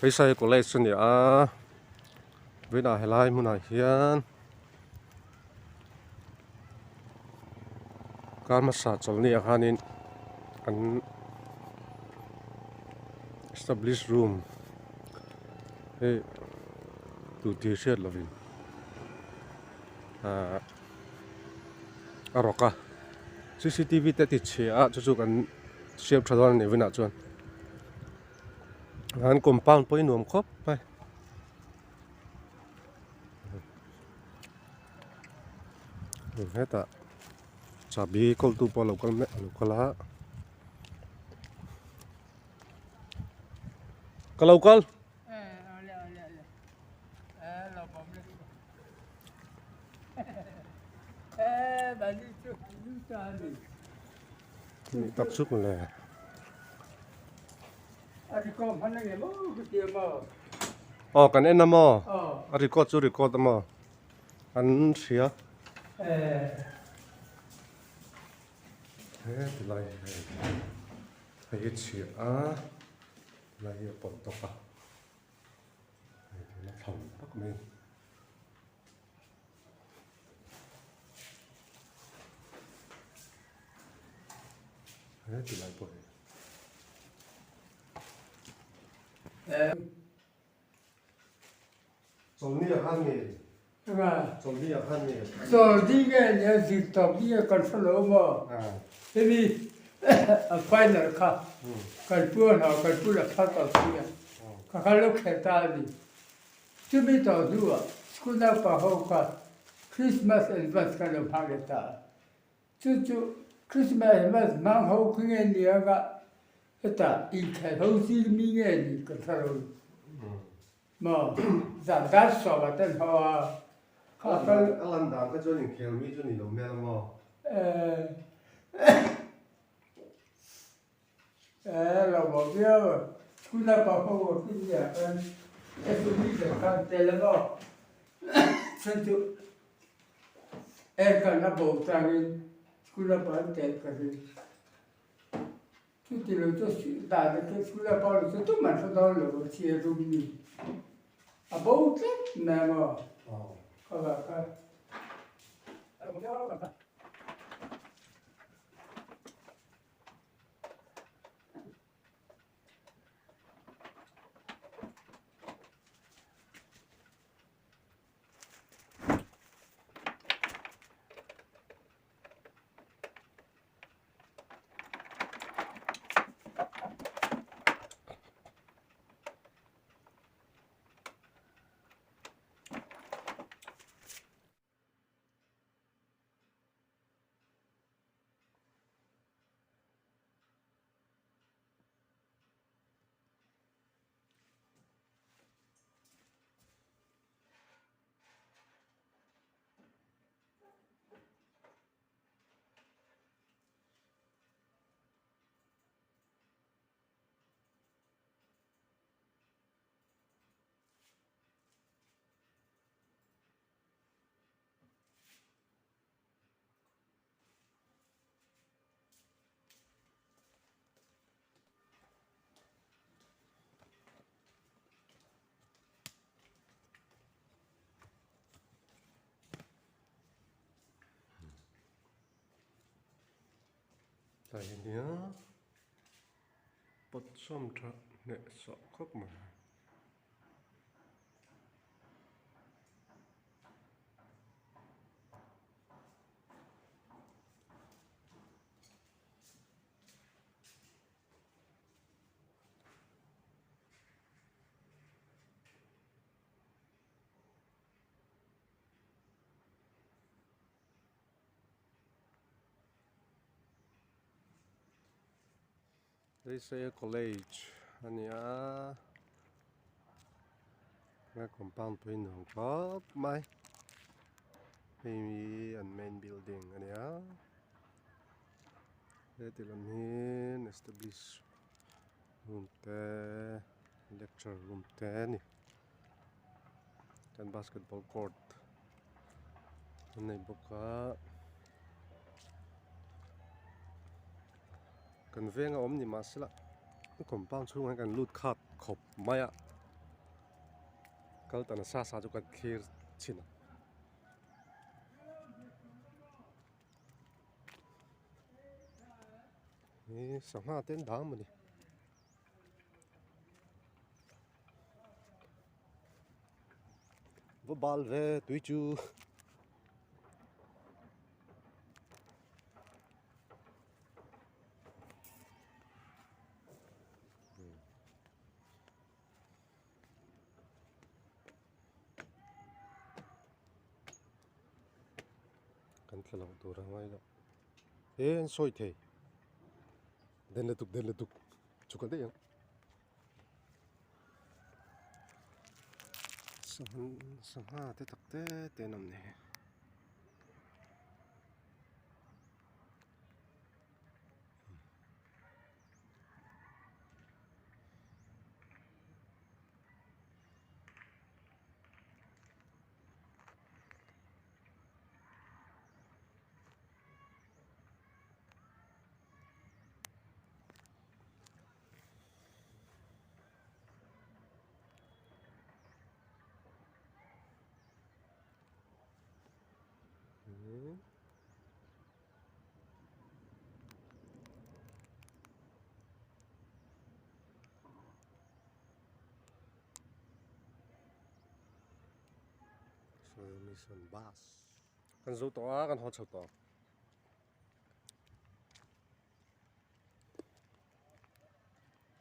Bây giờ có lẽ xuân à với là hay lai muốn hiền cái massage cho nên hanin an establish room hey tu ti shed lovin à aroka CCTV te ti che a chu kan siam thadon ne vina chuan han compound poi nuam khop pai heta chabi kol tu po local me local ha ka local ni tak suk le kan en mo record chu record mo an sia thì lại hay chia lại bỏ tóc thì nó phòng bắc mình thì lại bỏ trong này ăn gì trong này ăn gì So đi cái nhà dịch tập đi cái con số lỗ mà, thế vì phải là cái bữa nào cái bữa là phát tạo gì cái lúc hiện tại đi, chứ bây giờ đua, school nào bảo hộ cái Christmas advance cái lúc hàng ta, chứ Christmas advance mang hộ cái ngày này cái ta in cái hộ gì mi ngày này cái số lỗ, mà giảm giá so với tên họ Alan đàn cái chỗ này khéo mi chỗ này đồng mẹ mà là một cái chúng ta bảo hộ cái gì cái thứ gì để can tele nó chân chú cái nó bảo rằng chúng ta bảo tele cái gì chú thì là chú đại cái chúng ta bảo là chú mà chú đó là một chia đúng đi à bảo thế nè mà cái tại nhớ bớt xôm tra nè sợ khóc mà đây sẽ college anh nhá cái compound bên hồng có mai maybe an main building anh nhá để từ làm hin establish room te lecture room te nè dan basketball court anh này boka kan venga om ni masila compound chung kan lut khat khop maya kal tan sa sa chu kan khir china ni sangha ten dam ni vô bal về tụi chú cần phải làm đồ ra ngoài đó ê anh soi thế đen là tục chú cần đấy không sang sang ha thế thật thế thế nằm này so mission bus kan zo to kan hot chho to